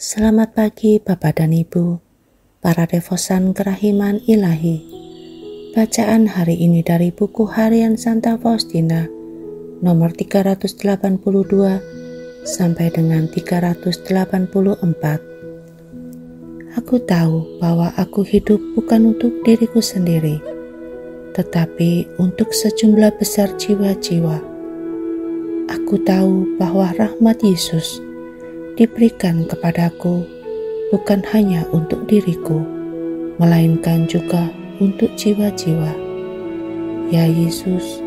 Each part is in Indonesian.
Selamat pagi Bapak dan Ibu, para devosan kerahiman ilahi. Bacaan hari ini dari buku harian Santa Faustina, nomor 382 sampai dengan 384. Aku tahu bahwa aku hidup bukan untuk diriku sendiri, tetapi untuk sejumlah besar jiwa-jiwa. Aku tahu bahwa rahmat Yesus diberikan kepadaku bukan hanya untuk diriku, melainkan juga untuk jiwa-jiwa. Ya Yesus,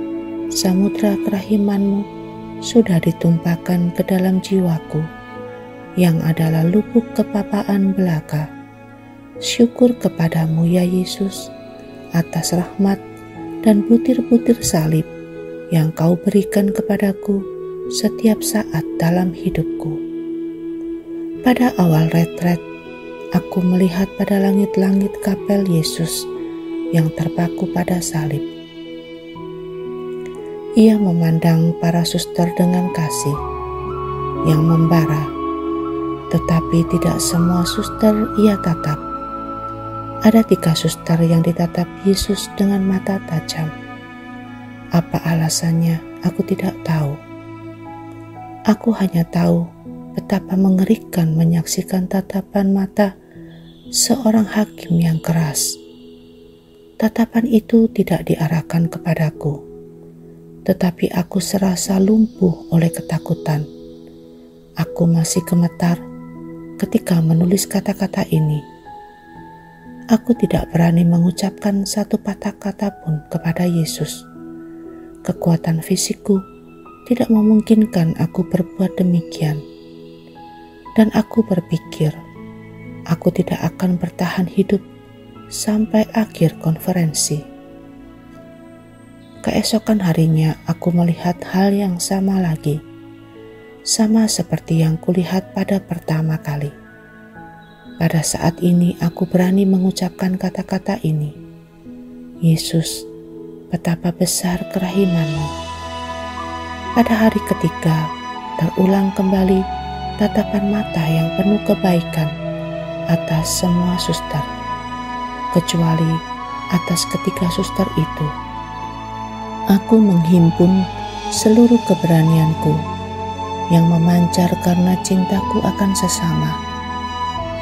samudra kerahiman-Mu sudah ditumpahkan ke dalam jiwaku, yang adalah lubuk kepapaan belaka. Syukur kepadamu ya Yesus, atas rahmat dan butir-butir salib yang Kau berikan kepadaku setiap saat dalam hidupku. Pada awal retret, aku melihat pada langit-langit kapel Yesus yang terpaku pada salib. Ia memandang para suster dengan kasih yang membara, tetapi tidak semua suster ia tatap. Ada 3 suster yang ditatap Yesus dengan mata tajam. Apa alasannya? Aku tidak tahu. Aku hanya tahu betapa mengerikan menyaksikan tatapan mata seorang hakim yang keras. Tatapan itu tidak diarahkan kepadaku, tetapi aku serasa lumpuh oleh ketakutan. Aku masih gemetar ketika menulis kata-kata ini. Aku tidak berani mengucapkan satu patah kata pun kepada Yesus. Kekuatan fisikku tidak memungkinkan aku berbuat demikian. Dan aku berpikir, aku tidak akan bertahan hidup sampai akhir konferensi. Keesokan harinya aku melihat hal yang sama lagi, sama seperti yang kulihat pada pertama kali. Pada saat ini aku berani mengucapkan kata-kata ini. Yesus, betapa besar kerahiman-Mu. Pada hari ketiga, terulang kembali tatapan mata yang penuh kebaikan atas semua suster, kecuali atas ketiga suster itu. Aku menghimpun seluruh keberanianku yang memancar karena cintaku akan sesama,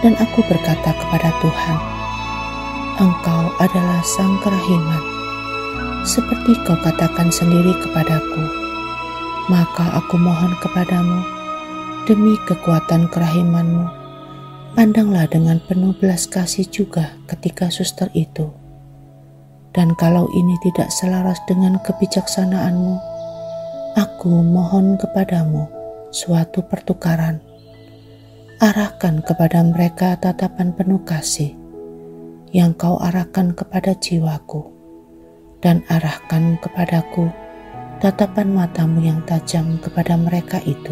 dan aku berkata kepada Tuhan, Engkau adalah Sang Kerahiman, seperti Kau katakan sendiri kepadaku. Maka aku mohon kepadamu, demi kekuatan kerahiman-Mu, pandanglah dengan penuh belas kasih juga ketika suster itu. Dan kalau ini tidak selaras dengan kebijaksanaan-Mu, aku mohon kepadamu suatu pertukaran. Arahkan kepada mereka tatapan penuh kasih yang Kau arahkan kepada jiwaku, dan arahkan kepadaku tatapan mata-Mu yang tajam kepada mereka itu.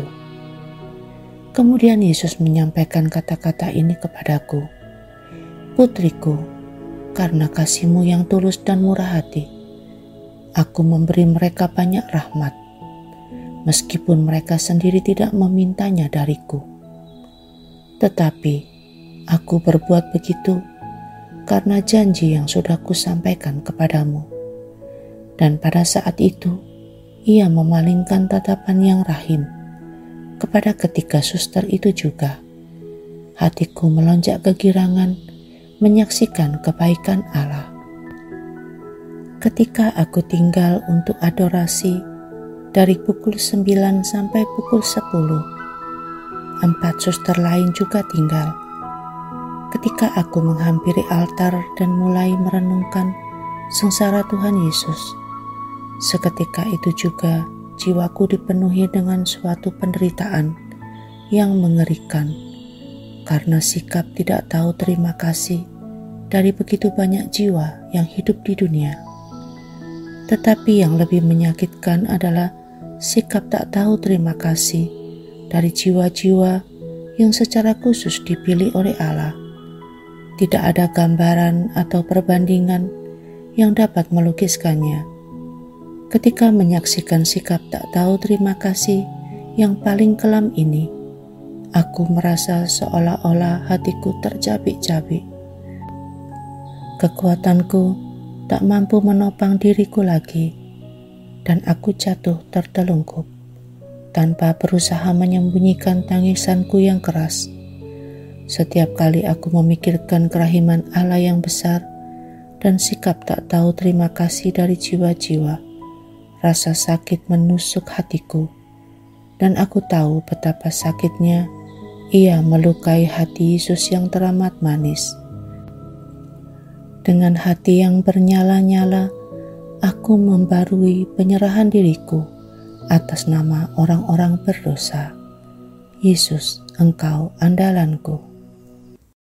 Kemudian Yesus menyampaikan kata-kata ini kepadaku, Putriku, karena kasih-Mu yang tulus dan murah hati, aku memberi mereka banyak rahmat, meskipun mereka sendiri tidak memintanya dariku. Tetapi aku berbuat begitu karena janji yang sudah kusampaikan kepadamu. Dan pada saat itu, ia memalingkan tatapan yang rahim kepada ketiga suster itu juga. Hatiku melonjak kegirangan menyaksikan kebaikan Allah. Ketika aku tinggal untuk adorasi dari pukul 9 sampai pukul 10, 4 suster lain juga tinggal. Ketika aku menghampiri altar dan mulai merenungkan sengsara Tuhan Yesus, seketika itu juga jiwaku dipenuhi dengan suatu penderitaan yang mengerikan karena sikap tidak tahu terima kasih dari begitu banyak jiwa yang hidup di dunia. Tetapi yang lebih menyakitkan adalah sikap tak tahu terima kasih dari jiwa-jiwa yang secara khusus dipilih oleh Allah. Tidak ada gambaran atau perbandingan yang dapat melukiskannya. Ketika menyaksikan sikap tak tahu terima kasih yang paling kelam ini, Aku merasa seolah-olah hatiku tercabik-cabik. Kekuatanku tak mampu menopang diriku lagi, dan aku jatuh tertelungkup tanpa berusaha menyembunyikan tangisanku yang keras. Setiap kali aku memikirkan kerahiman Allah yang besar dan sikap tak tahu terima kasih dari jiwa-jiwa, rasa sakit menusuk hatiku, dan aku tahu betapa sakitnya Ia melukai hati Yesus yang teramat manis. Dengan hati yang bernyala-nyala, aku membarui penyerahan diriku atas nama orang-orang berdosa. Yesus, Engkau andalanku.